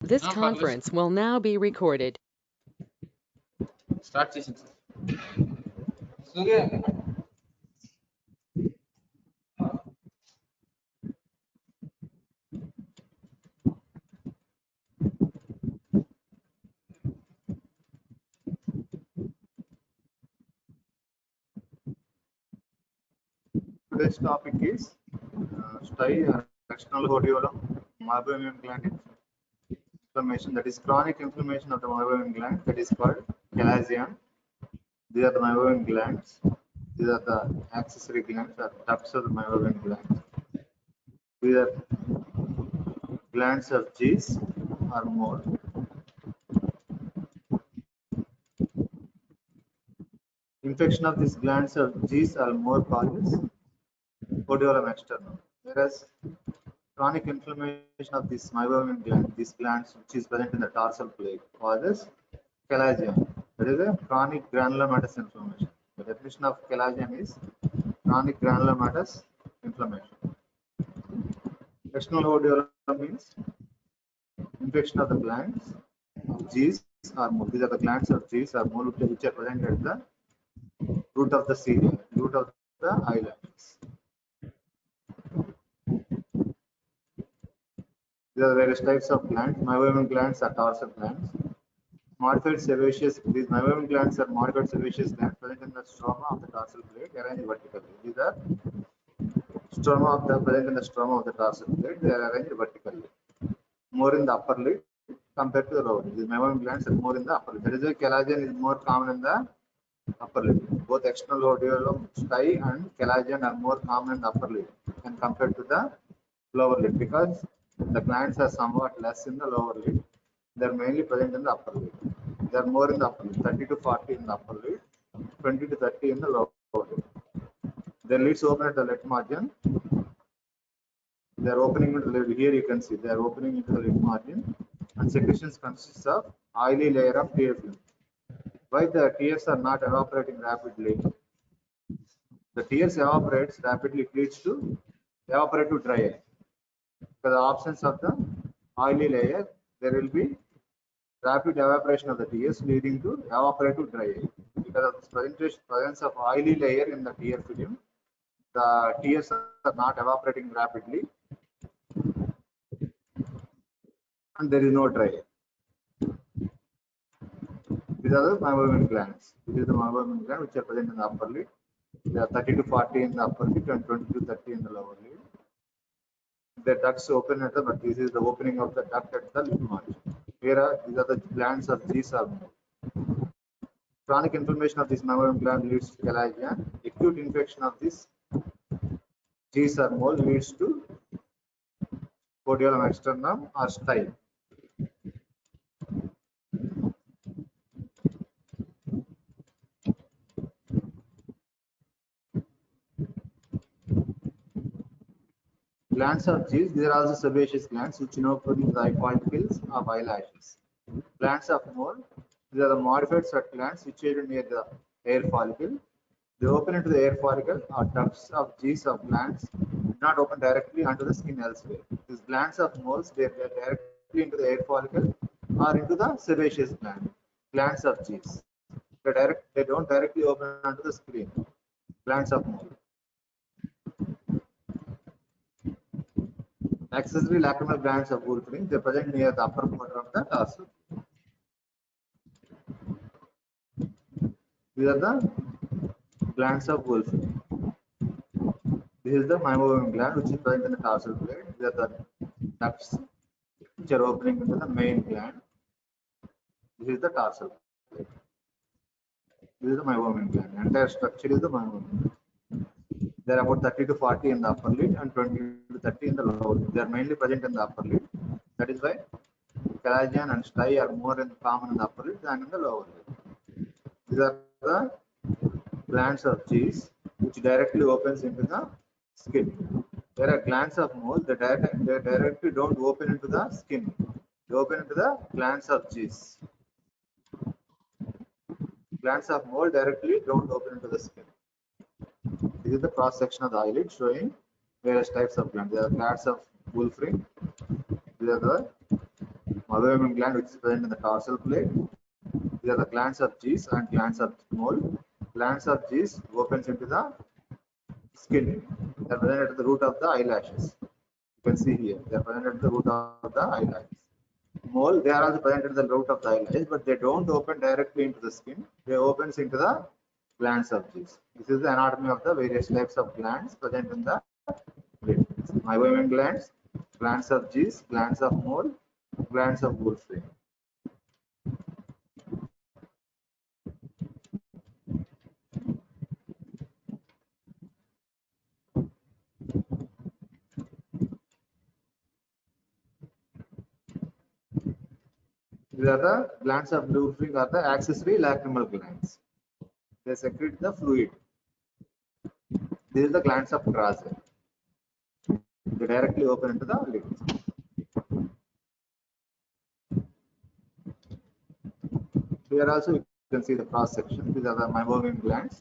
This conference will now be recorded. Start చేసింది సూర్య Today's topic is STI or external hordeolum meibomian gland inflammation, that is chronic inflammation of the meibomian gland, that is called chalazion. These are the meibomian glands. These are the accessory glands or ducts of the meibomian gland. These are glands of G's or more. Infection of these glands of G's or more causes hordeolum externum, whereas chronic inflammation of this meibomian gland, these glands which is present in the tarsal plate, causes chalazion. That is a chronic granulomatous inflammation. The definition of chalazion is chronic granulomatous inflammation. External hordeolum means infection of the glands of G's or more. These are the glands of G's or more which are present at the root of the cilia, root of the eyelashes. There are various types of glands. Meibomian glands are tarsal glands. Modified sebaceous, these meibomian glands are modified sebaceous glands present in the stroma of the tarsal plate, arranged vertically. These are stroma of the present in the stroma of the tarsal plate, they are arranged vertically. More in the upper lid compared to the lower lid. These meibomian glands are more in the upper lid. That is why chalazion is more common in the upper lid. Both external hordeolum, STI and chalazion are more common in the upper lid when compared to the lower lid, because the glands are somewhat less in the lower lid. They are mainly present in the upper lid. They are more in the upper lid, 30 to 40 in the upper lid, 20 to 30 in the lower lid. Their lids open at the lid margin. They are opening into the lid. Here you can see they are opening into the lid margin, and secretions consists of oily layer of tear film. Why the tears are not evaporating rapidly? The tears evaporates rapidly, it leads to evaporative dry eye. For the absence of the oily layer, there will be rapid evaporation of the tears, leading to evaporative dry eye. Because of the presence of oily layer in the tear film, the tears are not evaporating rapidly, and there is no dry eye. These are the meibomian glands. This is the meibomian gland which are present in the upper lid. They are 30 to 40 in the upper lid and 20 to 30 in the lower lid. The ducts open at the, but this is the opening of the duct at the lid margin. Here are these are the glands of G's or more. Chronic inflammation of this meibomian gland leads to chalazion. Acute infection of this G's or more leads to hordeolum externum or STI. Glands of G's, these are also sebaceous glands which open the eye follicles of eyelashes. Glands of mole, these are the modified set glands situated near the hair follicle. They open into the hair follicle or ducts of G's of glands, do not open directly onto the skin elsewhere. These glands of moles, they are directly into the hair follicle or into the sebaceous gland. Glands of G's, they don't directly open onto the skin. Glands of mole. Accessory lacrimal glands of Wolfram, they present near the upper quarter of the tarsal. These are the glands of Wolfram. This is the meibomian gland which is present in the tarsal plate. These are the ducts which are opening into the main gland. This is the tarsal plate. This is the meibomian gland. The entire structure is the meibomian gland. They are about 30 to 40 in the upper lid and 20 to 30 in the lower lid. They are mainly present in the upper lid. That is why chalazion and STI are more common in the upper lid than in the lower lid. These are the glands of G's which directly opens into the skin. There are glands of mole that directly don't open into the skin. They open into the glands of G's. Glands of mole directly don't open into the skin. This is the cross section of the eyelid showing various types of glands. There are glands of Wolfram. These are the meibomian gland which is present in the dorsal plate. These are the glands of Gis and glands of mole. Glands of Gis opens into the skin. They are present at the root of the eyelashes. You can see here, they are present at the root of the eyelashes. Mole, they are also present at the root of the eyelashes, but they don't open directly into the skin. They opens into the glands of Gis. This is the anatomy of the various types of glands present in the lid. Meibomian glands, glands of Gis, glands of mole, glands of Wolfram. These are the glands of Wolfram are the accessory lacrimal glands. They secrete the fluid. This is the glands of Krasser. They directly open into the lid. Here also you can see the cross section. These are the meibomian glands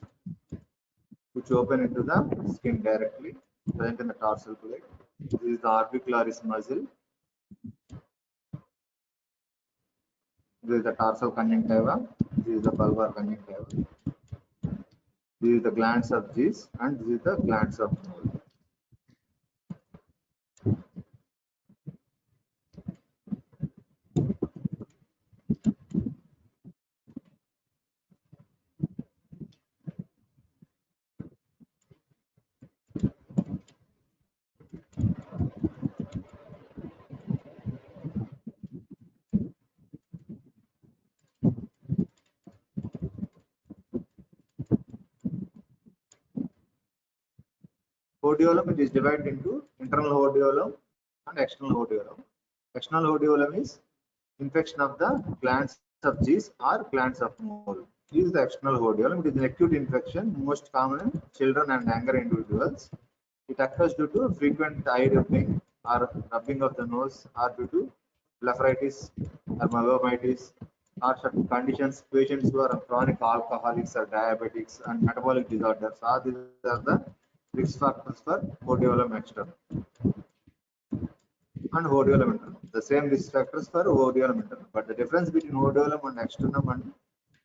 which open into the skin directly, present in the dorsal plate. This is the orbicularis muscle. This is the dorsal conjunctiva. This is the bulbar conjunctiva. This is the glands of Gis and this is the glands of mole. Hordeolum, it is divided into internal hordeolum and external hordeolum. External hordeolum is infection of the glands of Gis or glands of mole. This is the external hordeolum. It is an acute infection, most common in children and younger individuals. It occurs due to frequent eye rubbing or rubbing of the nose, or due to blepharitis or myomitis, or certain conditions, patients who are chronic alcoholics or diabetics and metabolic disorders. All these are the risk factors for hordeolum externum and hordeolum internum. The same risk factors for hordeolum internum, but the difference between hordeolum and externum and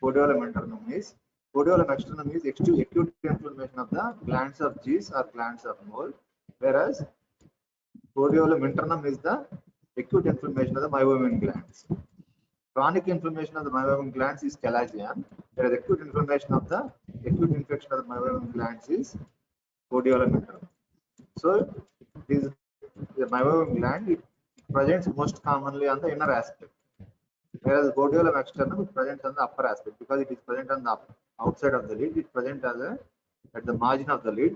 hordeolum internum is hordeolum externum is acute inflammation of the glands of Gis or glands of mole, whereas hordeolum internum is the acute inflammation of the meibomian glands. Chronic inflammation of the meibomian glands is chalazion, whereas acute infection of the meibomian glands is hordeolum internum. So, this the meibomian gland, it presents most commonly on the inner aspect, whereas hordeolum externum it presents on the upper aspect because it is present on the outside of the lid. It presents as a at the margin of the lid,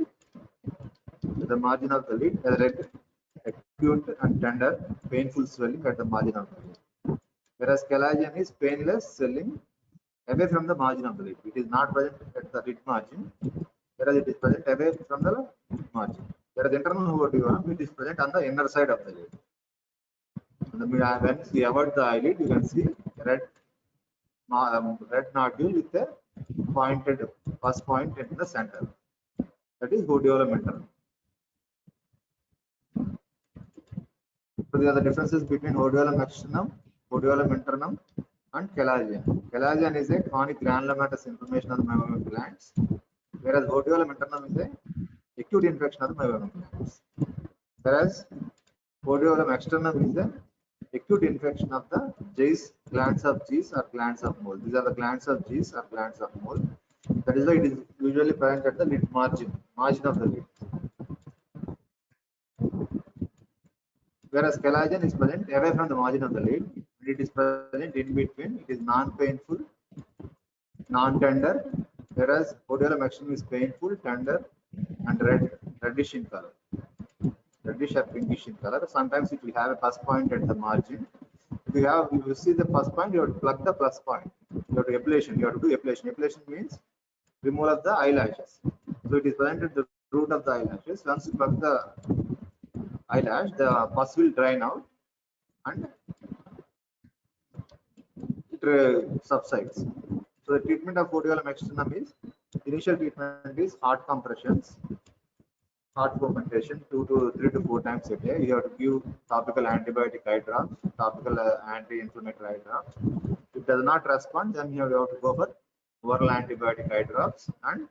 a red, acute and tender, painful swelling at the margin of the lid. Whereas chalazion is painless swelling away from the margin of the lid. It is not present at the lid margin, whereas it is present away from the margin. Whereas internal hordeolum, it is present on the inner side of the lid. When we avoid the eyelid, you can see red nodule with a pointed first point in the center. That is hordeolum internum. So these are the differences between hordeolum externum, hordeolum internum, and chalazion. Chalazion is a chronic granulomatous inflammation of the meibomian glands, whereas hordeolum internum is a acute infection of the meibomian glands. Whereas hordeolum externum is a acute infection of the Gis, glands of Gis or glands of mole. These are the glands of Gis or glands of mole. That is why it is usually present at the lid margin of the lid. Whereas chalazion is present away from the margin of the lid, and it is present in between. It is non-painful, non-tender, whereas hordeolum externum is painful, tender, and reddish in color. Reddish or pinkish in color. Sometimes it will have a plus point at the margin. If you see the plus point, you have to plug the plus point. You have to ablation. You have to do ablation. Ablation means removal of the eyelashes. So it is present at the root of the eyelashes. Once you plug the eyelash, the pus will drain out and it subsides. So the treatment of hordeolum externum is, initial treatment is hot compressions, Heart fermentation 3 to 4 times a day. You have to give topical antibiotic eye drops, topical anti-inflammatory eye drops. If it does not respond, then you have to go for oral antibiotic eye drops and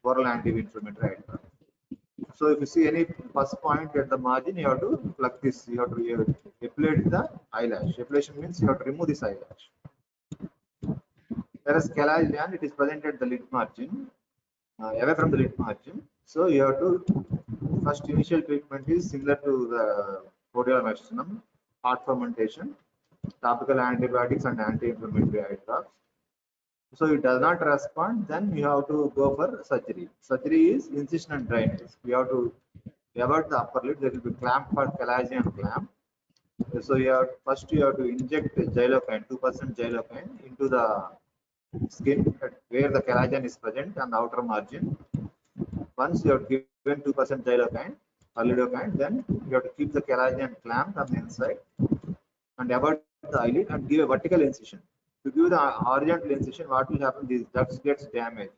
oral anti-inflammatory eye drops. So if you see any first point at the margin, you have to pluck this. You have to epilate the eyelash. Epilation means you have to remove this eyelash. Whereas Calagian, it is present at the lid margin, away from the lid margin. So you have to first initial treatment is similar to the Rhodiola maximum, heart fermentation, topical antibiotics and anti-inflammatory eye drops. So it does not respond, then you have to go for surgery. Surgery is incision and drainage. You have to avoid the upper lid. There will be clamp called Calagian clamp. So you have to inject xylocaine, 2% xylocaine into the skin where the collagen is present on the outer margin. Once you have given 2% xylocaine or lidocaine, then you have to keep the collagen clamped on the inside and avoid the eyelid and give a vertical incision. To give the horizontal incision, what will happen? These ducts gets damaged.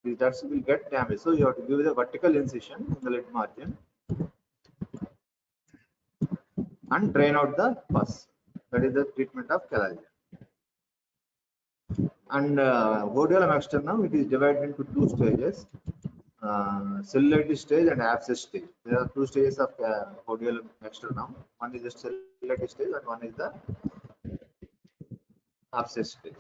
These ducts will get damaged. So you have to give the vertical incision in the lid margin and drain out the pus. That is the treatment of collagen. And Rhodiola externum, it is divided into 2 stages. Cellulitis stage and abscess stage. There are 2 stages of Rhodiola externum. One is the cellulitis stage and one is the abscess stage.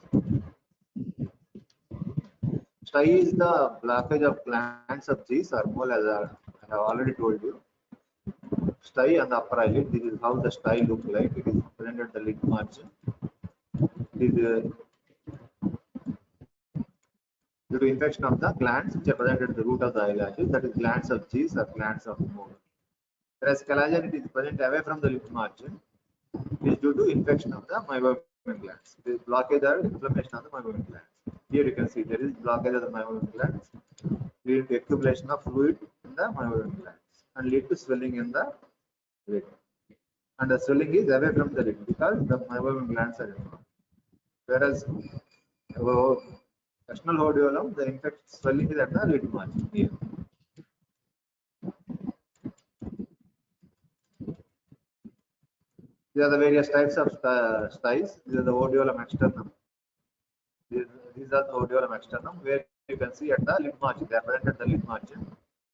Stye is the blockage of glands of G's or mole, as I have already told you. Stye on the upper eyelid. This is how the stye look like. It is present at the lid margin. It is due to infection of the glands which are present at the root of the eyelashes, that is glands of G's or glands of mole. Whereas collagen, it is present away from the lid margin. It is due to infection of the meibomian glands. There is blockage or inflammation of the meibomian glands. Here you can see there is blockage of the meibomian glands, leading to accumulation of fluid in the meibomian glands and lead to swelling in the lid. And the swelling is away from the lid because the meibomian glands are involved. Whereas external rhodiola, the infection swelling is at the lid margin here. These are the various types of styes. These are the rhodiola externum. These are the rhodiola externum, where you can see at the lid margin. They are present at the lid margin.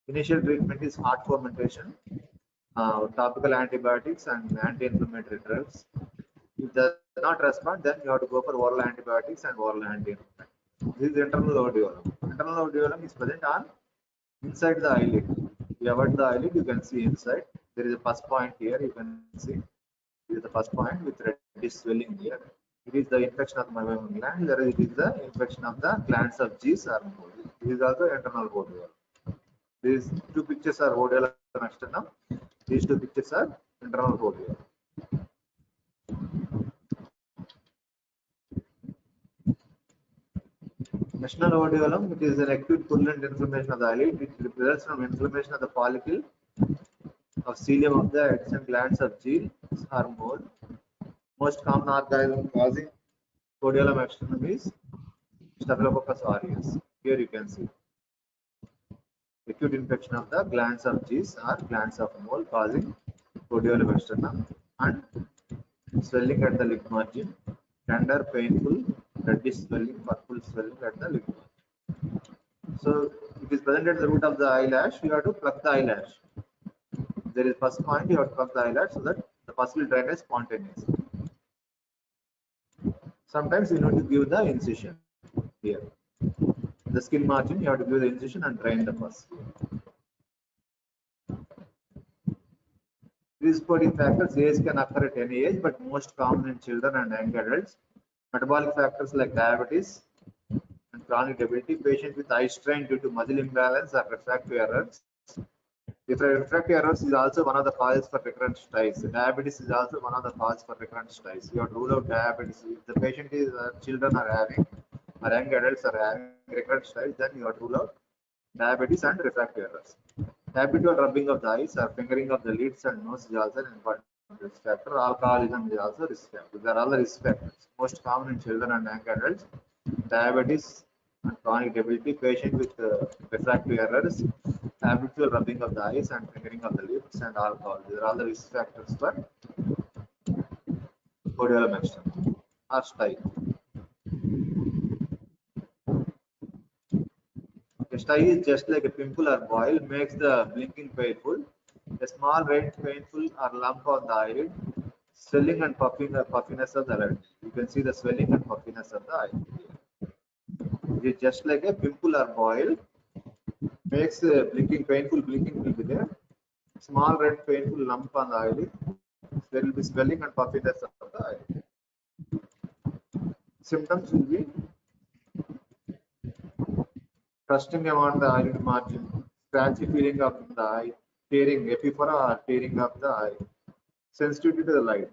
Initial treatment is heart fermentation, topical antibiotics and anti-inflammatory drugs. If does not respond, then you have to go for oral antibiotics and oral anti-inflammatory. This is internal rhodiola. Internal rhodiola is present on inside the eyelid. If you avoid the eyelid, you can see inside. There is a pus point here. You can see. This is the pus point with reddish swelling here. It is the infection of the meibomian gland. There it is the infection of the glands of G's or mole. This is also internal rhodiola. These 2 pictures are rhodiola externum. These 2 pictures are internal rhodiola. External rhodiola, it is an acute purulent inflammation of the eyelid. It results from inflammation of the follicle of cilium of the adjacent glands of G or mole. Most common organism causing rhodiola externum is Staphylococcus aureus. Here you can see acute infection of the glands of G's or glands of mole causing rhodiola externum and swelling at the lid margin, tender, painful, reddish swelling, purple swelling at the lid margin. So it is present at the root of the eyelash. You have to pluck the eyelash. There is first point, you have to pluck the eyelash so that the pus will drain spontaneously. Sometimes you need to give the incision here. The skin margin, you have to give the incision and drain the pus. These supporting factors, age can occur at any age, but most common in children and young adults. Metabolic factors like diabetes and chronic debility, patients with eye strain due to muscle imbalance or refractive errors. Refractive errors is also one of the causes for recurrent styes. Diabetes is also one of the causes for recurrent styes. You have to rule out diabetes. If the patient is children are having or young adults are having recurrent styes, then you have to rule out diabetes and refractive errors. Habitual rubbing of the eyes or fingering of the lids and nose is also an important risk factor. Alcoholism is also risk factor. There are other risk factors. Most common in children and young adults: diabetes and chronic debility, patient with refractive errors, habitual rubbing of the eyes and fingering of the lips and alcohol. These are all the risk factors for rhodiola externum or stye. A stye is just like a pimple or boil, makes the blinking painful. A small red painful or lump on the eyelid, swelling and puffiness of the eyelid. You can see the swelling and puffiness of the eyelid. It is just like a pimple or boil, makes blinking painful. Blinking will be there. Small red painful lump on the eyelid. There will be swelling and puffiness of the eyelid. Symptoms will be crusting around the eyelid margin, scratchy feeling of the eye, tearing, epiphora or tearing of the eye, sensitivity to the light.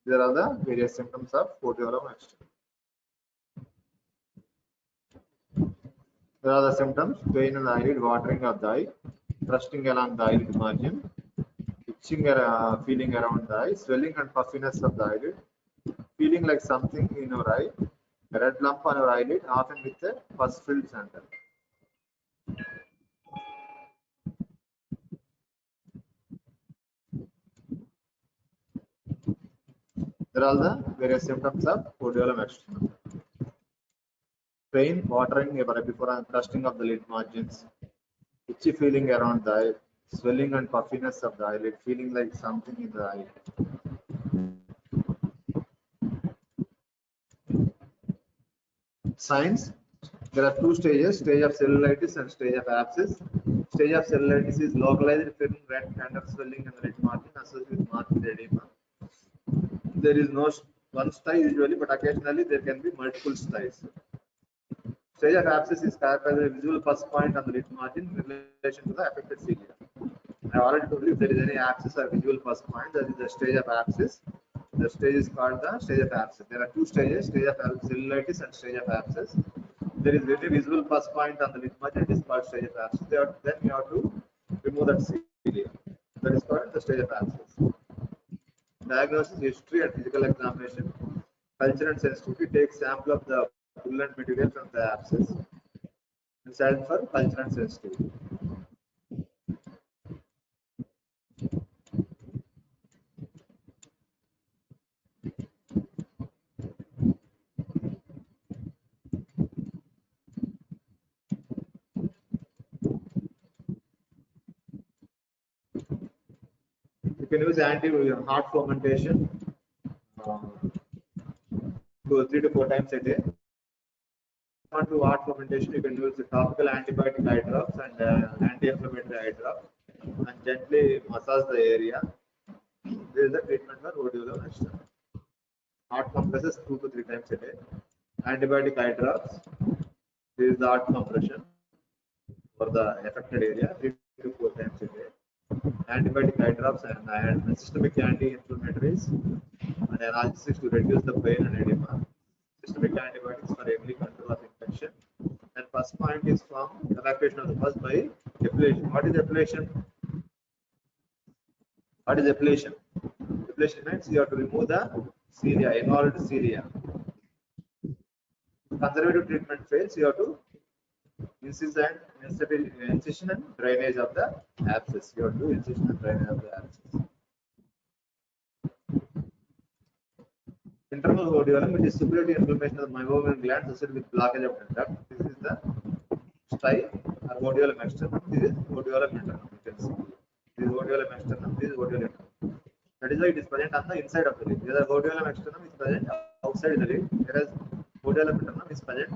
These are the various symptoms of rhodiola externum. There are the symptoms: pain in the eyelid, watering of the eye, crusting along the eyelid margin, itching feeling around the eye, swelling and puffiness of the eyelid, feeling like something in your eye, a red lump on your eyelid, often with a pus-filled center. There are the various symptoms of rhodiola externum. Pain, watering before and crusting of the lid margins, itchy feeling around the eye, swelling and puffiness of the eyelid, feeling like something in the eye. Signs: there are two stages: stage of cellulitis and stage of abscess. Stage of cellulitis is localized film red tender swelling in the lid margin associated with margin edema. There is no one stye usually, but occasionally there can be multiple styes. Stage of abscess is characterized by a visual pus point on the lid margin in relation to the affected cilia. I already told you, if there is any abscess or visual pus point, that is the stage of abscess. The stage is called the stage of abscess. There are two stages: stage of cellulitis and stage of abscess. There is very visible pus point on the lid margin. It is called stage of abscess. Then you have to remove that cilia. That is called the stage of abscess. Diagnosis, history, and physical examination. Culture and sensitivity: take sample of the purulent material from the abscess and send for culture and sensitivity. You can use anti-heart fermentation 3 to 4 times a day. Want to heart fermentation, you can use the topical antibiotic eye drops and anti-inflammatory eye drops and gently massage the area. This is the treatment for rhodiola externum. Heart compresses 2 to 3 times a day. Antibiotic eye drops. This is the heart compression for the affected area 3 to 4 times a day. Antibiotic eye drops and systemic anti-inflammatories and analgesics to reduce the pain and edema. Systemic antibiotics for early control of infection. And first point is from evacuation of the pus by ablation. What is ablation? What is ablation? Ablation means you have to remove the cilia, involved cilia. Conservative treatment fails, you have to incision and drainage of the abscess. You have to do incision and drainage of the abscess. Internal rhodiola, it is superior inflammation of the meibomian gland associated with blockage of the duct. This is the stye or rhodiola externum. This is rhodiola internum. You can see. This is rhodiola externum. This is rhodiola internum. That is why it is present on the inside of the lid. The rhodiola externum is present outside the lid, whereas rhodiola internum is present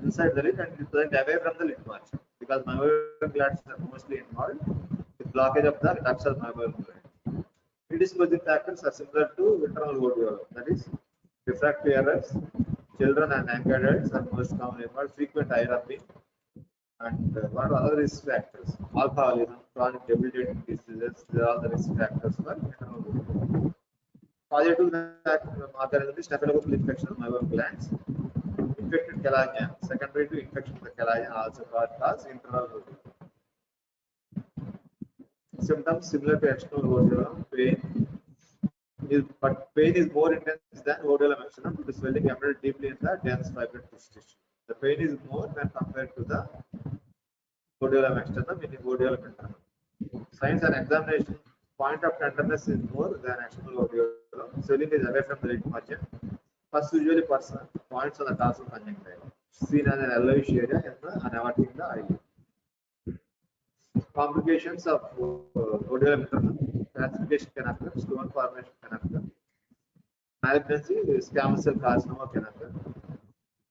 inside the lid and it is present away from the lid margin. Because meibomian glands are mostly involved with blockage of the ducts of meibomian gland. Predisposing factors are similar to internal rhodiola. That is, refractory errors, children and young adults are most commonly involved, frequent eye rubbing, and what are other risk factors? Alcoholism, chronic debilitating diseases, they are all the risk factors for internal rhodiola. Positive organism is staphylococcal infection of meibomian glands, infected collagen, secondary to infection of the collagen, also cause internal rhodiola. Symptoms similar to external rhodiola, pain. But pain is more intense than rhodiola externum due to swelling embedded deeply in the dense fibrous tissue. The pain is more when compared to the Rhodiola externum, meaning rhodiola internal. Signs and examination. Point of tenderness is more than external rhodiola. Swelling is away from the lid margin. First, usually person points on the tarsal conjunctiva, seen as an yellowish area in the anaverting the eyelid. Complications of rhodiola internal. Calcification can occur, stone formation can occur. Malignancy, squamous cell carcinoma can occur.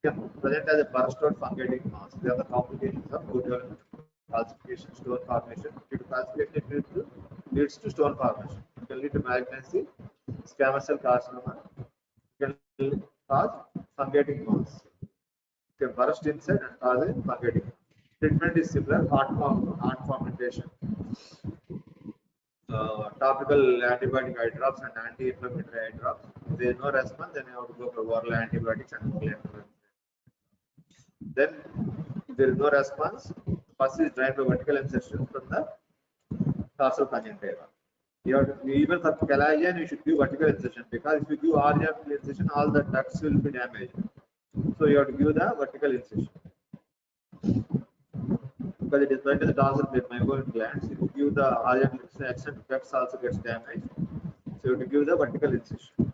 Can present as a burst or fungating mass. They are the complications of rhodiola calcification, stone formation. Due to calcification, it leads to stone formation. It can lead to malignancy, squamous cell carcinoma. It can cause fungating mass. It can burst inside and cause a fungating. Treatment is similar, heart fermentation. Topical antibiotic eye drops and anti-inflammatory eye drops. If there is no response, then you have to go for oral antibiotics and oral antibiotics. Then, if there is no response, first is drained by vertical insertion from the tarsal conjunctiva. Even for chalazion, you should give vertical insertion because if you give horizontal incision, all the ducts will be damaged. So you have to give the vertical incision. Because it is going to the tarsal plate, meibomian glands. If you give the horizontal incision, ducts also gets damaged. So you have to give the vertical incision.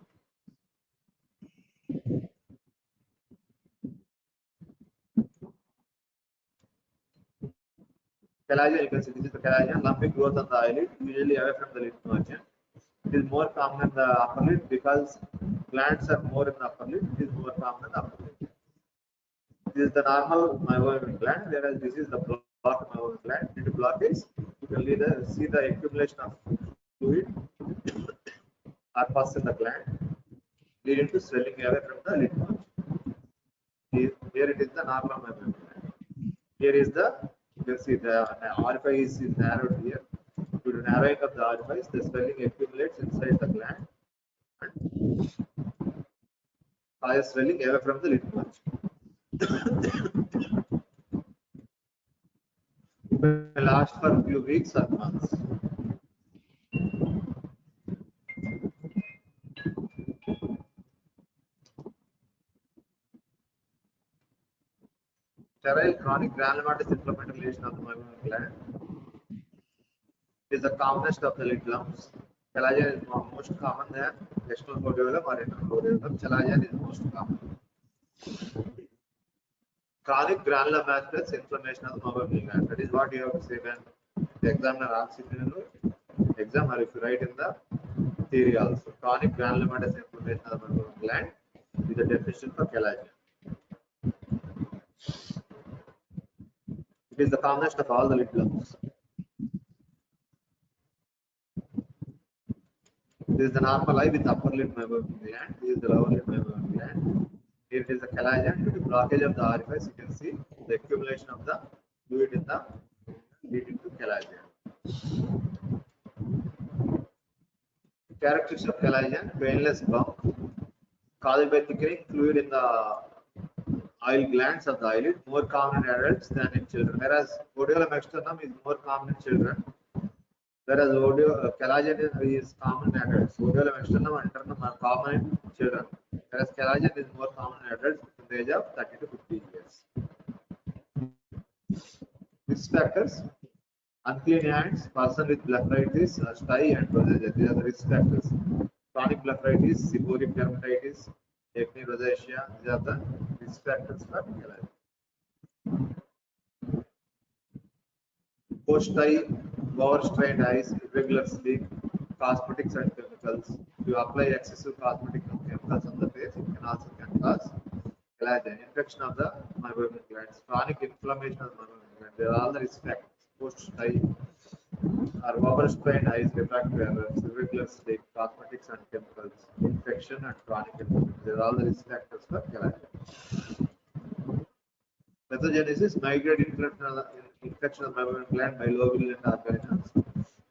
Chalazion, you can see this is the chalazion, lumpy growth on the eyelid, usually away from the lid margin. It is more common in the upper lid because glands are more in the upper lid. It is more common in the upper lid. This is the normal meibomian gland, whereas this is the blocked meibomian gland. Due to blockage, you can see the accumulation of fluid or pus in the gland, leading to swelling away from the lid margin. Here it is the normal meibomian gland. Here is the, you can see the orifice is narrowed here. Due to narrowing of the orifice, the swelling accumulates inside the gland and causes swelling away from the lid margin. It may last for a few weeks or months. Sterile chronic granulomatous inflammatory lesion of the meibomian gland is the commonest of the lid lumps. Chalazion is most common than external rhodiola or internal rhodiola. Chalazion is most common. Chronic granulomatous inflammation of the meibomian gland. That is what you have to say when the examiner asks it in the exam, or if you write in the theory also. Chronic granulomatous inflammation of the meibomian gland is the definition for chalazion. It is the commonest of all the lid lumps. This is the normal eye with upper lid meibomian gland. This is the lower lid meibomian gland. Here it is the chalazion. Due to blockage of the orifice, you can see the accumulation of the fluid in the leading to chalazion. Characteristics of chalazion: painless bump caused by thickening fluid in the oil glands of the eyelid, more common in adults than in children. Whereas rhodiola externum is more common in children. Whereas chalazion is common in adults. Rhodiola externum and internum are common in children. Whereas chalazion is more common in adults in the age of 30 to 50 years. Risk factors: unclean hands, person with blepharitis, stye, and rosacea. These are the risk factors. Chronic blepharitis, seborrheic dermatitis, acne, rosacea. These are the risk factors for chalazion. Post-stye, overstrained eyes, irregular sleep, cosmetics and chemicals. If you apply excessive cosmetic and chemicals on the face, it can also cause chalazion. Infection of the meibomian glands, chronic inflammation of the meibomian gland. They are all the risk factors. Post-stye or overstrained eyes, refractive errors, irregular sleep, cosmetics and chemicals, infection and chronic inflammation. They are all the risk factors for chalazion. Pathogenesis: migraine infection of the meibomian gland by low-virulent organisms.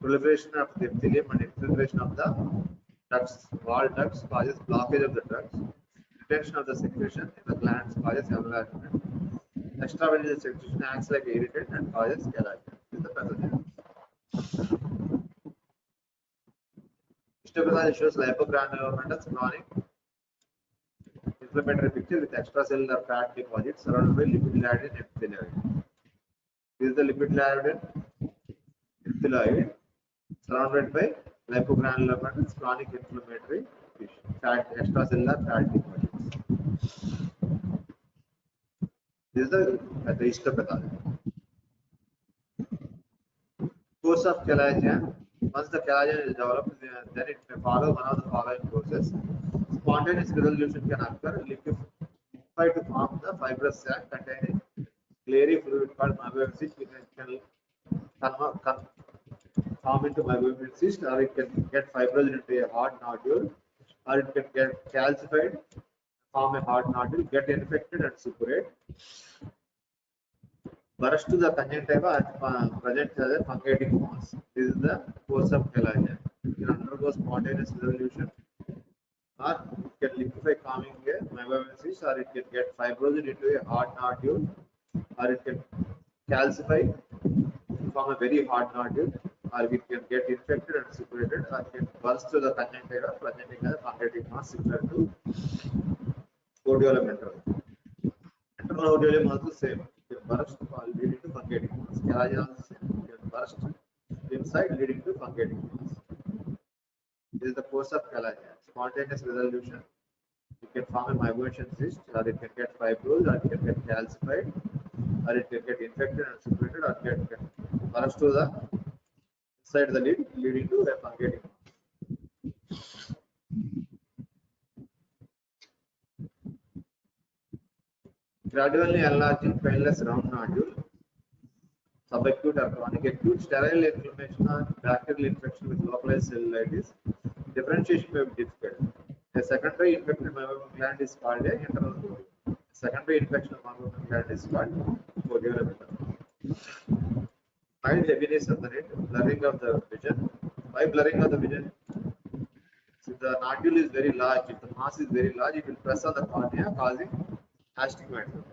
Proliferation of the epithelium and infiltration of the ducts, wall ducts causes blockage of the ducts. Retention of the secretion in the glands causes enlargement. Extravagant secretion acts like irritant and causes chalazion. This is the pathogen. Histopathology shows lipogranulomatous chronic inflammatory picture with extracellular fat deposits surrounded by lipid-laden epithelium. This is the lipid layer epithelioid surrounded by lipogranular matrix, chronic inflammatory tissue, fat, extracellular fat deposits. This is the histopathology. Course of collagen. Once the collagen is developed, then it may follow one of the following courses. Spontaneous resolution can occur. Liquefy to form the fibrous sac containing glary fluid called meibomian cyst, which can form into meibomian cyst, or it can get fibrosed into a hard nodule, or it can get calcified, form a hard nodule, get infected and suppurate. Burst to the conjunctiva and present as a fungating mass. This is the course of collagen. It can undergo spontaneous resolution, or it can liquefy, forming a meibomian cyst, or it can get fibrosed into a hard nodule, or it can calcify, form a very hard nodule, or it can get infected and suppurated, or it can burst to the conjunctiva, presenting as a fungating mass similar to Rhodiola enteral. Enteral rhodiola also same. It can burst leading to fungating mass. Collagen also same. It can burst inside leading to fungating mass. This is the course of collagen. Spontaneous resolution. It can form a meibomian cyst, or it can get fibrosed, or it can get calcified, or it can get infected and suppurated, or it can burst to the inside the lid, leading to a fungating mass. Gradually enlarging painless round nodule, subacute or chronic acute, sterile inflammation or bacterial infection with localized cellulitis. Differentiation may be difficult. A secondary infected meibomian gland is called a internal nodule. Secondary infection of meibomian gland is called rhodiola. Mild heaviness of the lid, blurring of the vision. Why blurring of the vision? If the nodule is very large, if the mass is very large, it will press on the cornea, causing astigmatism.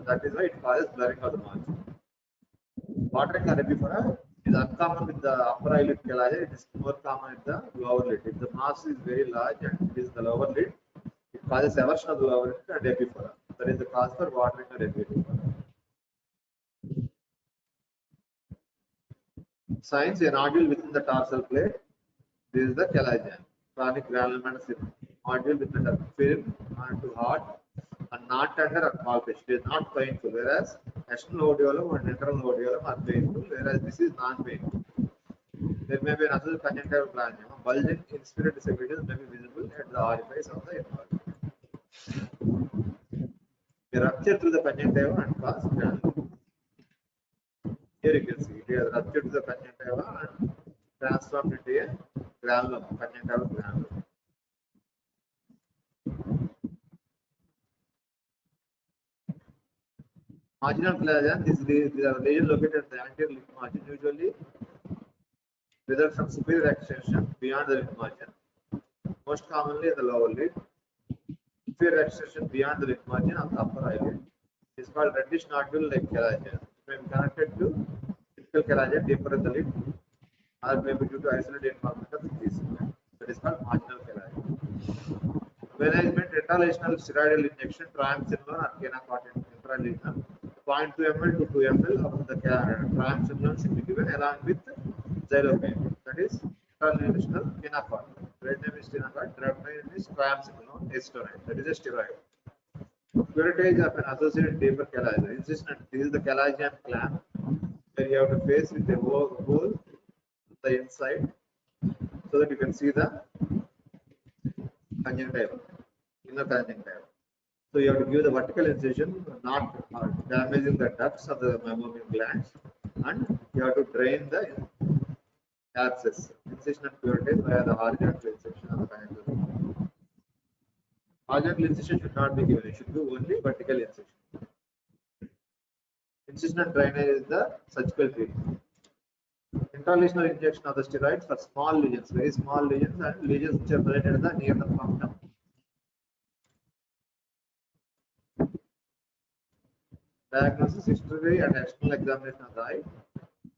That is why it causes blurring of the margin. Watering or epiphora is uncommon with the upper eyelid collagen. It is more common with the lower lid. If the mass is very large and it is the lower lid, it causes eversion of the lower lid and epiphora. That is the cause for watering or epiphora. Signs: a nodule within the tarsal plate. This is the collagen. Chronic granulomatous nodule with the film to hard and not tender or palpable. It is not painful, whereas external rhodiola and internal rhodiola are painful, whereas this is non-painful. There may be another conjunctival glangioma. Bulging inspirate secretions may be visible at the orifice of the involvement. A rupture through the conjunctiva and cause granuloma. Here you can see it has ruptured to the conjunctiva and transformed into a granuloma, conjunctival granuloma. Marginal collagen, these are lesions located at the anterior lip margin, usually result from superior extension beyond the lip margin, most commonly in the lower lid. Inferior extension beyond the lip margin of the upper eyelid. It is called reddish nodule like collagen. It may be connected to typical collagen deeper in the lid, or may be due to isolated involvement of the thesis. That is called marginal collagen. Management: intralesional steroidal injection, triamcinolone or kenacotin intralesional, 0.2 ml to 2 ml of the triamcinolone should be given along with xylocaine. That is intralesional kenacotin. Trade name is kenacotin, drug name is triamcinolone acetonide. That is a steroid. Curettage of an associated deeper collagen. Insistent. This is the collagen clamp, where you have to face with a hole on the inside, so that you can see the conjunctiva, inner conjunctiva. So you have to give the vertical incision, not damaging the ducts of the meibomian glands, and you have to drain the abscess. Incision and curettage via the horizontal incision of the conjunctiva. Horizontal incision should not be given; it should be only vertical incision. Incision and drainage is the surgical treatment. Intralesional injection of the steroids for small lesions, very small lesions, and lesions which are present near the punctum. Diagnosis: history and external examination of the eye.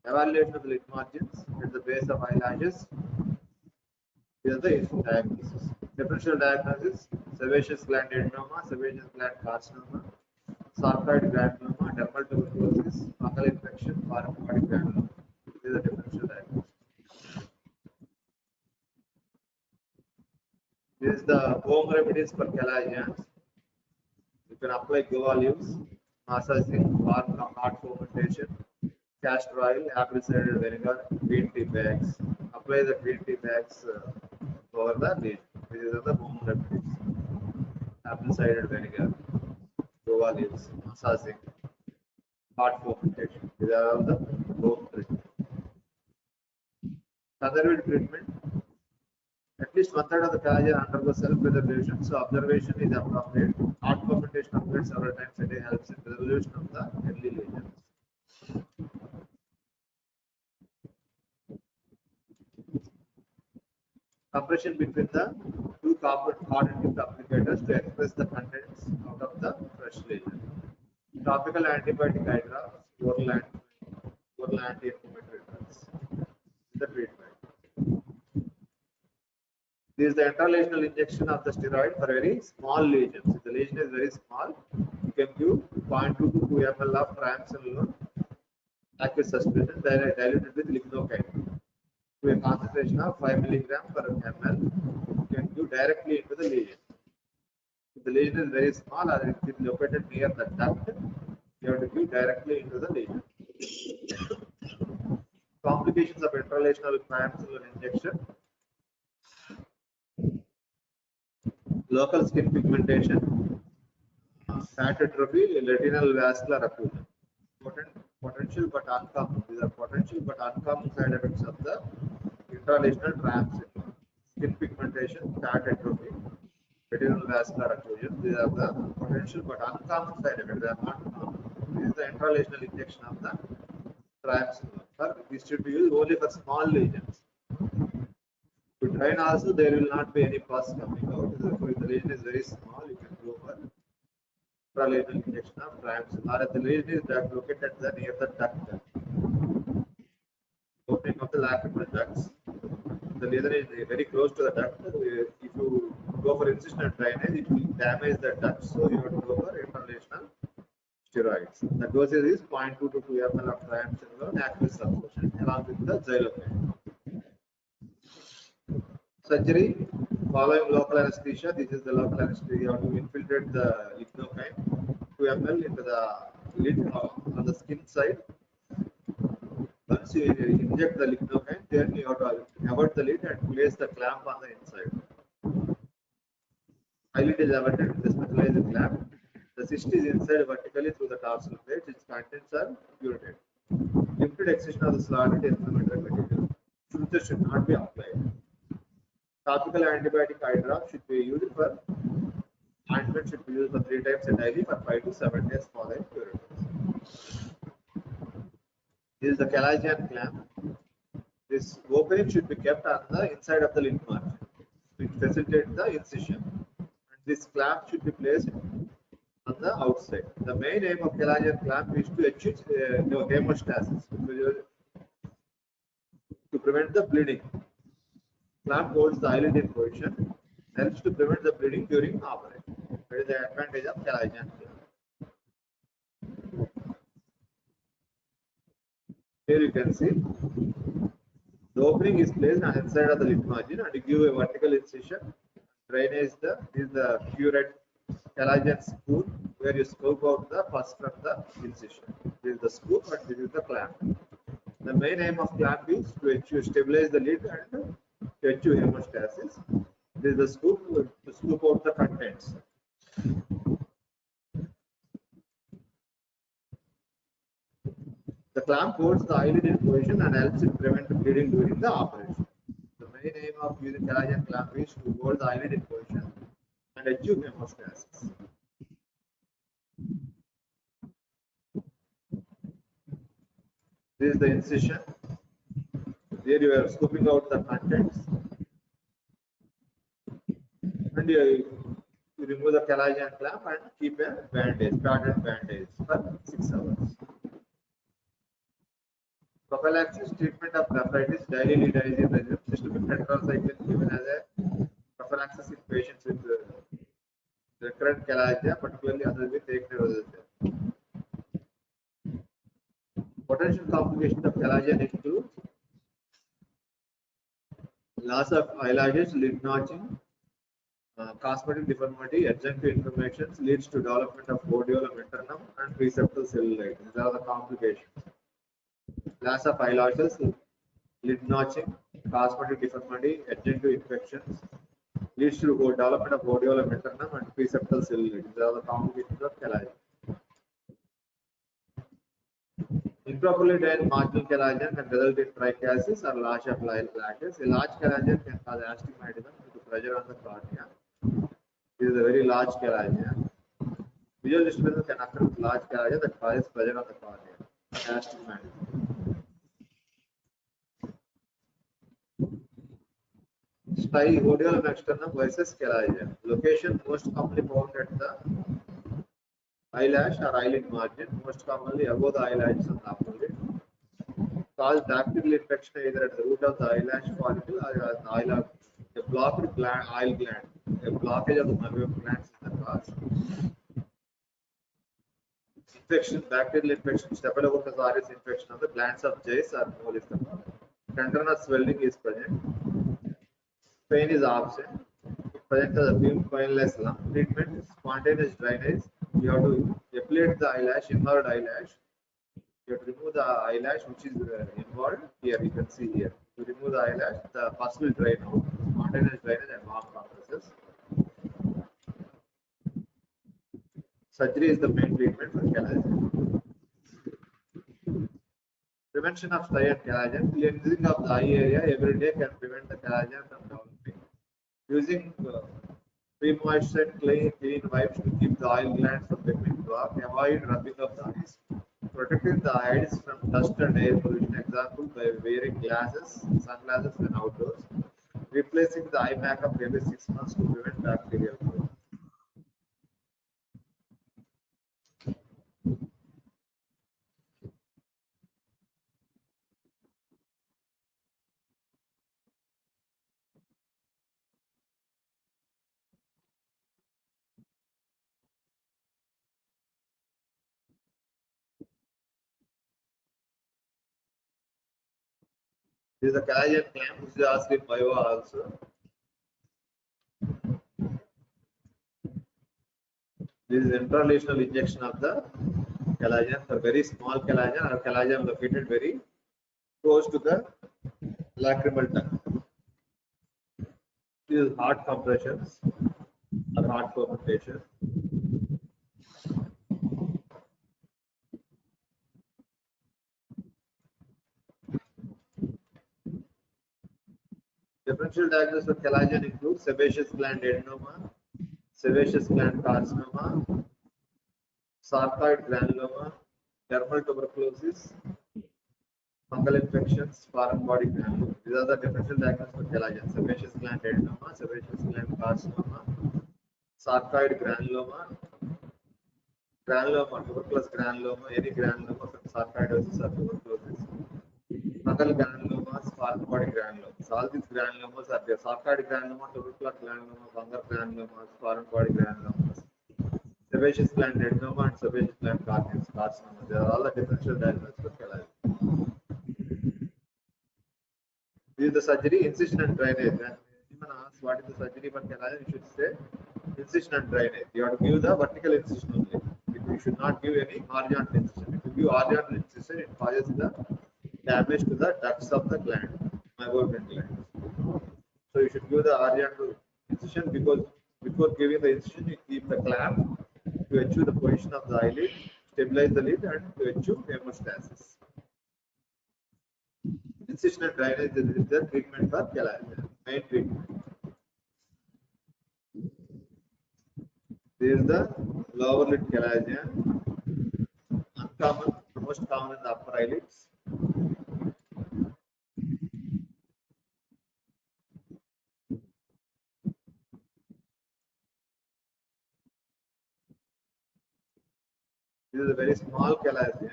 Evaluation of the lid margins at the base of eyelashes. Here is the diagnosis. Differential diagnosis: sebaceous gland adenoma, sebaceous gland carcinoma, sarcoid granuloma, dermal tuberculosis, fungal infection, paramphatic granuloma. This is the differential diagnosis. This is the home remedies for chalagins. You can apply guava leaves, massaging, warm hot fermentation, castor oil, apple cider vinegar, green tea bags. Apply the green tea bags over the lesion. These are the home remedies. Apple cider vinegar, guava leaves, massaging, hot fermentation. These are all the home treatment. Conservative treatment. At least one third of the collagen undergoes self-preservation, so observation is appropriate. Hot fermentation occurs several times a day helps in resolution of the early lesions. Compression between the two cotton tip applicators to express the contents out of the fresh lesion. Topical antibiotic eye drops, oral anti-inflammatory drugs. The treatment. This is the intralesional injection of the steroid for very small lesions. If the lesion is very small, you can give 0.2 to 2 ml of triamcinolone aqueous suspension diluted with lignocaine to a concentration of 5 milligram per ml. You can give directly into the lesion. If the lesion is very small or it is located near the duct, you have to give directly into the lesion. Complications of intralesional triamcinolone injection. Local skin pigmentation, fat atrophy, retinal vascular occlusion. Potential but uncommon. These are potential but uncommon side effects of the intralesional triamcinolone. Skin pigmentation, fat atrophy, retinal vascular occlusion. These are the potential but uncommon side effects. They are not common. This is the intralesional injection of the triamcinolone. This should be used only for small lesions. To drain also, there will not be any pus coming out. Therefore, if the lesion is very small, you can go for intralesional injection of triamcinolone. Or if the lesion is located near the duct, opening of the lacrimal ducts, the lesion is very close to the duct. If you go for incisional drainage, it will damage the duct. So you have to go for intralesional steroids. The dosage is 0.2 to 2 ml of triamcinolone aqueous suspension along with the xylocaine. Surgery following local anesthesia. This is the local anesthesia. You have to infiltrate the lignocaine 2 ml into the lid on the skin side. Once you inject the lignocaine, then you have to avert the lid and place the clamp on the inside. Eyelid is averted with the specialized clamp. The cyst is inside vertically through the tarsal plate. Its contents are ureted. Limited excision of the solid inflammatory material. Suture should not be applied. Topical antibiotic eye drop should be used for ointment should be used for 3 times a daily for 5 to 7 days following curettage. This is the calagian clamp. This opening should be kept on the inside of the lymph margin, which facilitates the incision. And this clamp should be placed on the outside. The main aim of calagian clamp is to achieve hemostasis, to prevent the bleeding. Clamp holds the eyelid in position, helps to prevent the bleeding during operation. That is the advantage of calagian clamp. Here you can see the opening is placed on the inside of the lymph margin and you give a vertical incision. Drainage is the curate calagian spoon where you scoop out the pus from the incision. This is the scoop and this is the clamp. The main aim of clamp is to stabilize the lid and to achieve hemostasis. This is the scoop to scoop out the contents. The clamp holds the eyelid in position and helps in prevent bleeding during the operation. The main aim of using calagian clamp is to hold the eyelid in position and achieve hemostasis. This is the incision. Here you are scooping out the contents. And you remove the calagian clamp and keep a bandage, padded bandage for 6 hours. Prophylaxis treatment of nephritis, daily nidazine regimen, systemic tetracycline given as a prophylaxis in patients with recurrent chalazia, particularly others with acne rosacea. Potential complications of collagen include loss of eyelashes, lid notching, cosmetic deformity, adjunctive inflammations leads to development of rhodiola internum and preseptal cellulite. These are the complications. Loss of eyelashes, lid notching, cosmetic deformity, adjunctive infections leads to development of rhodiola internum and preseptal cellulite. These are the complications of collagen. Improperly drained marginal collagen can result in trichiasis or loss of lashes. A large collagen can cause astigmatism due to pressure on the cornea. This is a very large collagen. Visual disturbance can occur with large collagen that causes pressure on the cornea. Astigmatism. Style rhodiola externum versus collagen. Location most commonly found at the eyelash or eyelid margin, most commonly above the eyelashes and the upper lid. Cause bacterial infection either at the root of the eyelash follicle or at the eyelash. A blocked gland, eye gland. A blockage of the nerve glands is the cause. Infection, bacterial infection, Staphylococcus aureus infection of the glands of Jay's or mole is the cause. Tenderness swelling is present. Pain is absent. Present as a painless lump. Treatment is spontaneous drainage. You have to ablate the eyelash, inward eyelash. You have to remove the eyelash which is involved. Here you can see here. To remove the eyelash, the pus will drain out. Spontaneous drainage and warm compresses. Surgery is the main treatment for collagen. Prevention of stay and collagen. Cleansing of the eye area every day can prevent the collagen from developing. Using pre-moistened clean wipes to keep the oil glands from becoming blocked. Avoid rubbing of the eyes. Protecting the eyes from dust and air pollution. Example by wearing glasses, sunglasses when outdoors. Replacing the eye makeup every 6 months to prevent bacterial growth. This is a collagen clamp, which is asked in bio also. This is intralesional injection of the collagen for very small collagen or collagen located very close to the lacrimal duct. This is heart compressions or heart fermentation. Differential diagnosis of collagen includes sebaceous gland adenoma, sebaceous gland carcinoma, sarcoid granuloma, dermal tuberculosis, fungal infections, foreign body granuloma. These are the differential diagnosis for collagen: sebaceous gland adenoma, sebaceous gland carcinoma, sarcoid granuloma, tuberculous granuloma, any granuloma from sarcoidosis or tuberculosis. Fungal granulomas, foreign body granulomas. All these granulomas are there. Sarcoid granuloma, tubercular granuloma, fungal granulomas, foreign body granulomas. Sebaceous gland adenoma and sebaceous gland carcinoma. They are all the differential diagnosis for collagen. This is the surgery, incision and drainage. When anyone asks what is the surgery for collagen, you should say incision and drainage. You have to give the vertical incision only. You should not give any horizontal incision. If you give horizontal incision, it causes the damage to the ducts of the gland, meibomian gland. So you should give the horizontal incision because before giving the incision, you keep the clamp to achieve the position of the eyelid, stabilize the lid, and to achieve hemostasis. Incision and drainage is the treatment for collagen, main treatment. This is the lower lid collagen, uncommon, most common in the upper eyelids. This is a very small collagen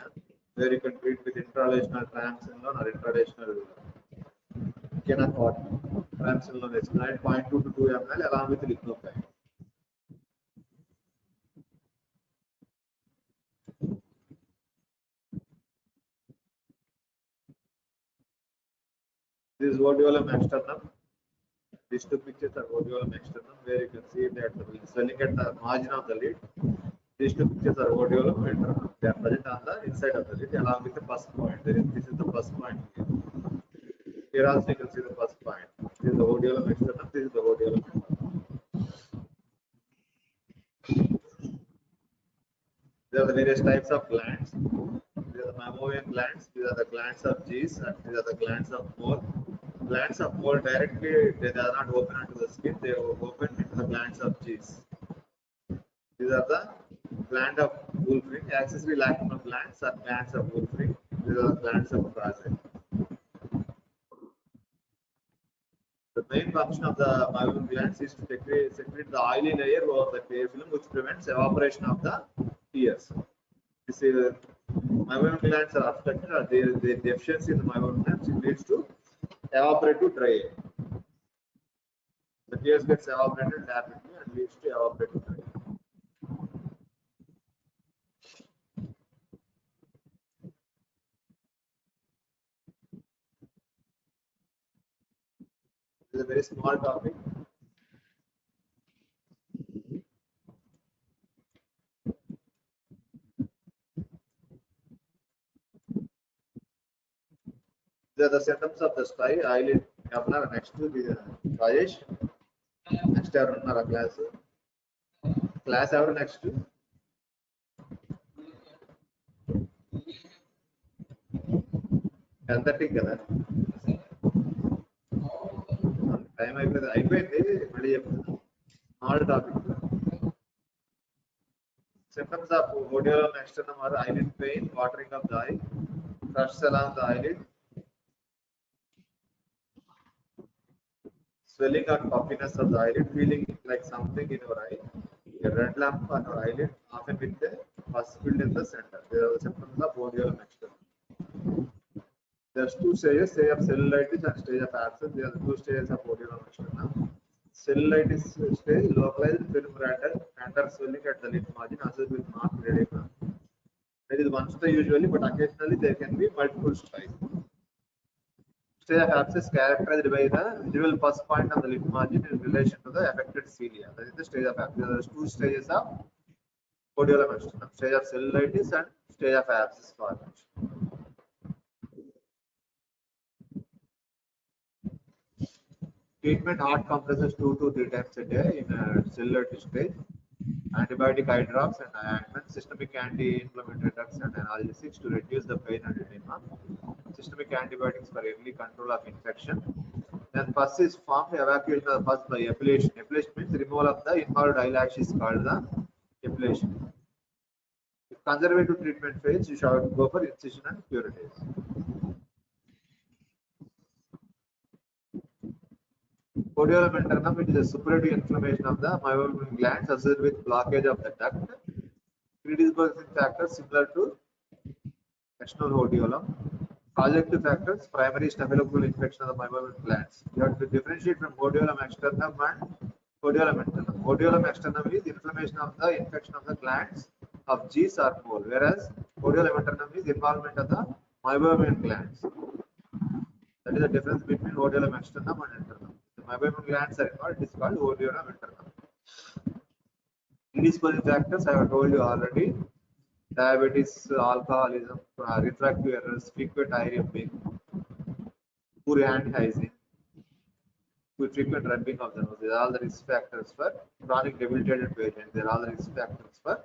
where you can treat with intralesional triamcinolone or intralesional kenacort. Triamcinolone is 9.2 to 2 ml along with lignocane. This is odiolam externum. These two pictures are odiolam externum, where you can see that the swelling at the margin of the lid. These two pictures are odiolam internum. They are present on the inside of the lid along with the first point. This is the first point here. Here also you can see the first point. This is the odiolam externum. This is the odiolam internum. There are the various types of glands. These are the mammalian glands. These are the glands of G's, and these are the glands of mole. Glands of mole directly they are not open onto the skin. They open into the glands of G's. These are the gland of Wolfring. Accessory lacrimal glands are glands of Wolfring. These are the glands of Frazer. The main function of the mammalian glands is to secrete the oily layer over the clear film, which prevents evaporation of the tears. This is mammalian glands are obstructed, or the deficiency in the mammalian glands leads to evaporative dry air. The tears gets evaporated rapidly and leads to evaporative dry air. This is a very small topic. These are the symptoms of the stye, eyelid, Kapla, next to the Rajesh. Next ఎవరున్నారా class? Class ఎవరు next? ఎంతటికి కదా time అయిపోయింది మళ్ళీ చెప్తాను small topic. Symptoms of odiolam externum are eyelid pain, watering of the eye, crush along the eyelid, swelling or puffiness of the eyelid, feeling like something in your eye, a red lamp on your eyelid, often with a pus filled in the center. These are the symptoms of odiolam externum. There's two stages, stage of cellulitis and stage of abscess. There are the two stages of odiolam externum. Cellulitis stage, localized film random swelling at the lid margin associated with marked edema. It is one stay usually, but occasionally there can be multiple stages. Stage of abscess characterized by the visible pus point on the lid margin in relation to the affected cilia. That is the stage of abscess. There are two stages of odiolam externum: stage of cellulitis and stage of abscess formation. Treatment: hot compresses 2 to 3 times a day in a cellulitis stage. Antibiotic eye drops and ointment, systemic anti-inflammatory drugs and analgesics to reduce the pain and edema. Systemic antibiotics for early control of infection. Then pus is formed, evacuation of the pus by ablation. Ablation means removal of the involved eyelash is called the ablation. If conservative treatment fails, you should go for incision and curettage. Odiolam internum, it is a suppurative inflammation of the meibomian glands associated with blockage of the duct. Predisposing factors similar to external odiolam. Causative factors: primary staphylococcus infection of the meibomian glands. You have to differentiate from odiolam externum and odiolam internum. Odiolam externum is inflammation of the infection of the glands of G's or mole, whereas odiolam internum is involvement of the meibomian glands. That is the difference between odiolam externum and internum. The meibomian glands are involved, it is called odiolam internum. Predisposing factors I have told you already: diabetes, alcoholism, refractive errors, frequent eye rubbing, poor hand hygiene, frequent rubbing of the nose. These are all the risk factors for chronic debilitated patients. They are all the risk factors for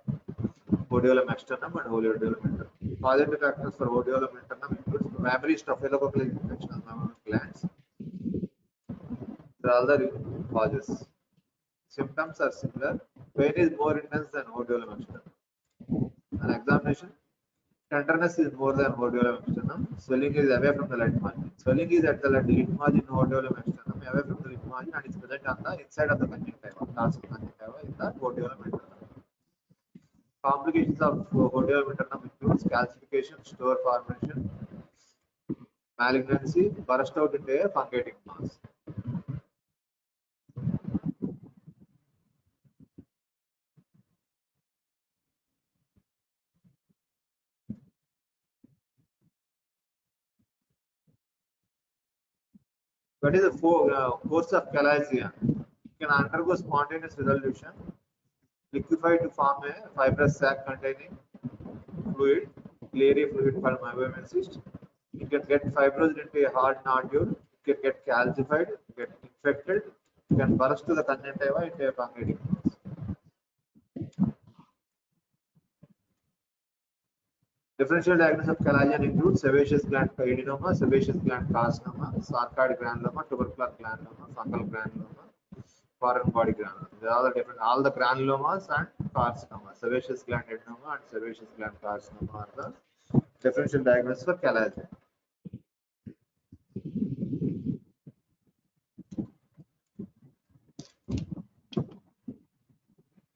odiolam externum and odiolam internum. Causative factors for odiolam internum includes primary staphylococcal infection of the glands. These are all the causes. Symptoms are similar. Pain is more intense than odiolam externum. An examination: tenderness is more than odiolam externum. Swelling is away from the lid margin. Swelling is at the lid margin odiolam externum, away from the lid margin, and is present on the inside of the conjunctiva, tarsal conjunctiva in the odiolam internum. Complications of odiolam internum includes calcification, store formation, malignancy, burst out into a fungating mass. What is the force of Calagian? It can undergo spontaneous resolution, liquefy to form a fibrous sac containing fluid, glary fluid called meibomian cyst. It can get fibrosed into a hard nodule. It can get calcified, get infected, it can burst to the conjunctiva into a pancreatic mass. Differential diagnosis of Calagian includes sebaceous gland adenoma, sebaceous gland carcinoma, sarcoid granuloma, tubercular granuloma, fungal granuloma, foreign body granuloma. There are all the granulomas and carcinoma. Sebaceous gland adenoma and sebaceous gland carcinoma are the differential diagnosis for Calagian.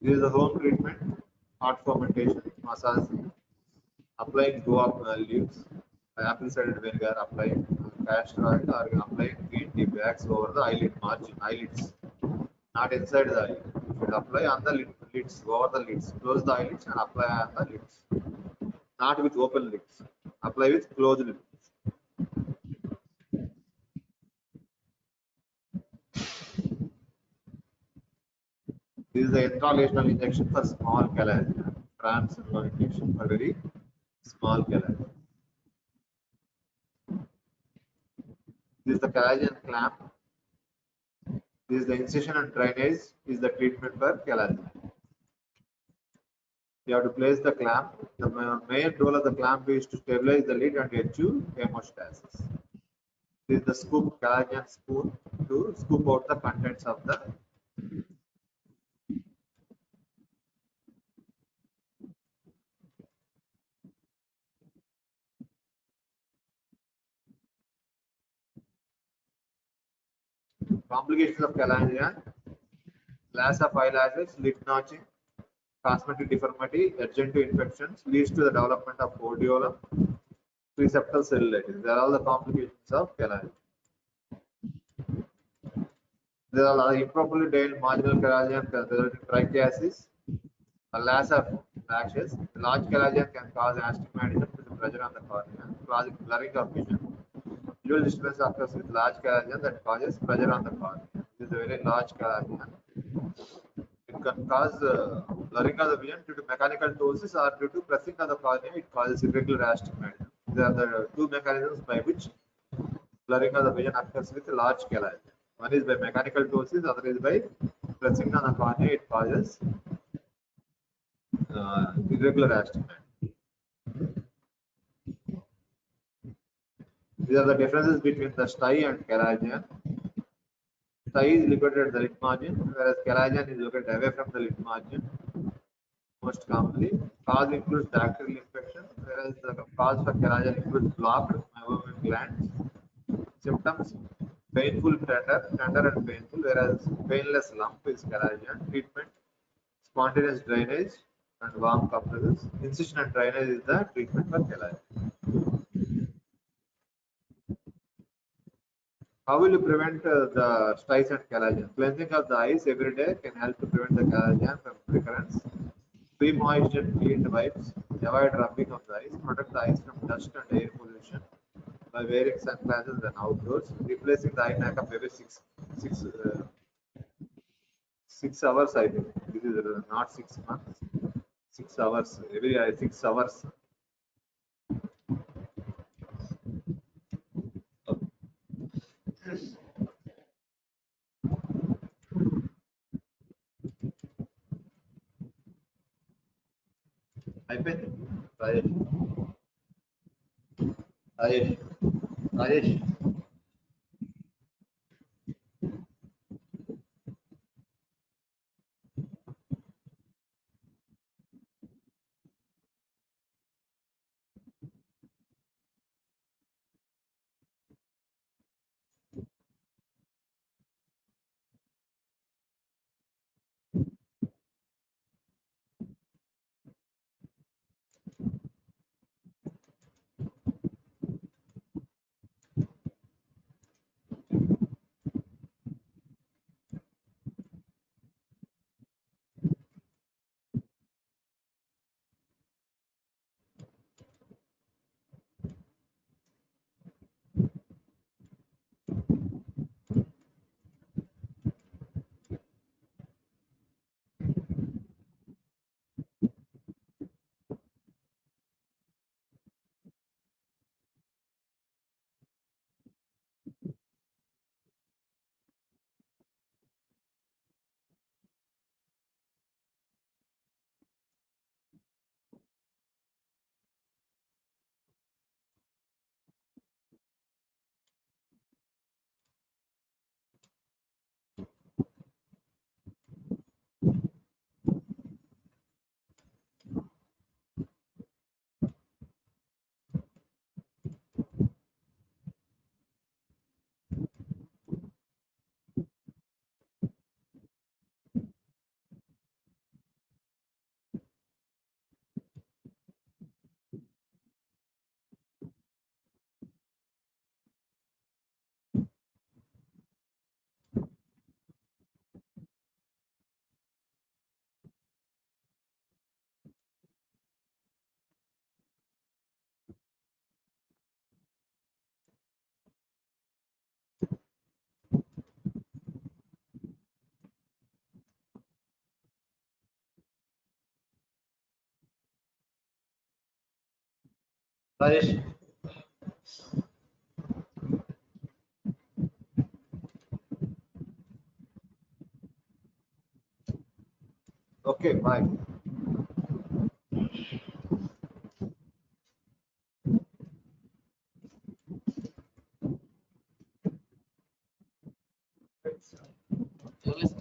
This is the home treatment: hot fermentation, massage, applying guava leaves, apple cider vinegar, applying castor oil, or applying green tea bags over the eyelid margin, eyelids, not inside the eyelid. You should apply on the lids, over the lids. Close the eyelids and apply on the lids. Not with open lids. Apply with closed lids. This is the intralesional injection for small Calagian. Transdermal injection for very small Calagian. This is the Calagian clamp. This is the incision and drainage. Is the treatment for Calagian. You have to place the clamp. The main role of the clamp is to stabilize the lid and achieve hemostasis. This is the scoop, Calagian spoon, to scoop out the contents of the complications of Calagian: loss of eyelashes, lid notching, cosmetic deformity, agent to infections, leads to the development of hordeolum, preseptal cellulitis. They are all the complications of Calagian. There are improperly drained marginal Calagian can result in trichiasis, a loss of lashes. Large Calagian can cause astigmatism with the pressure on the cornea, causing blurring of vision. Visual disturbance occurs with large Calagian that causes pressure on the cornea. This is a very large Calagian. It can cause blurring of the vision due to mechanical ptosis or due to pressing of the cornea. It causes irregular astigmatism. These are the two mechanisms by which blurring of the vision occurs with large Calagian. One is by mechanical ptosis, other is by pressing on the cornea. It causes irregular astigmatism. These are the differences between the stye and Calagian. Stye is located at the lid margin, whereas Calagian is located away from the lid margin. Most commonly, cause includes bacterial infection, whereas the cause for Calagian includes blocked meibomian glands. Symptoms: painful, tender and painful, whereas painless lump is Calagian. Treatment: spontaneous drainage and warm compresses. Incision and drainage is the treatment for Calagian. How will you prevent the styes and Calagian? Cleansing of the eyes every day can help to prevent the Calagian from recurrence. Pre-moistened cleaned wipes. Avoid rubbing of the eyes. Protect the eyes from dust and air pollution by wearing sunglasses when outdoors. Replacing the eye makeup every 6 hours. I think this is not 6 months. 6 hours every 6 hours. అయిపోయింది Rajesh Rajesh Rajesh Rajesh. Okay, bye.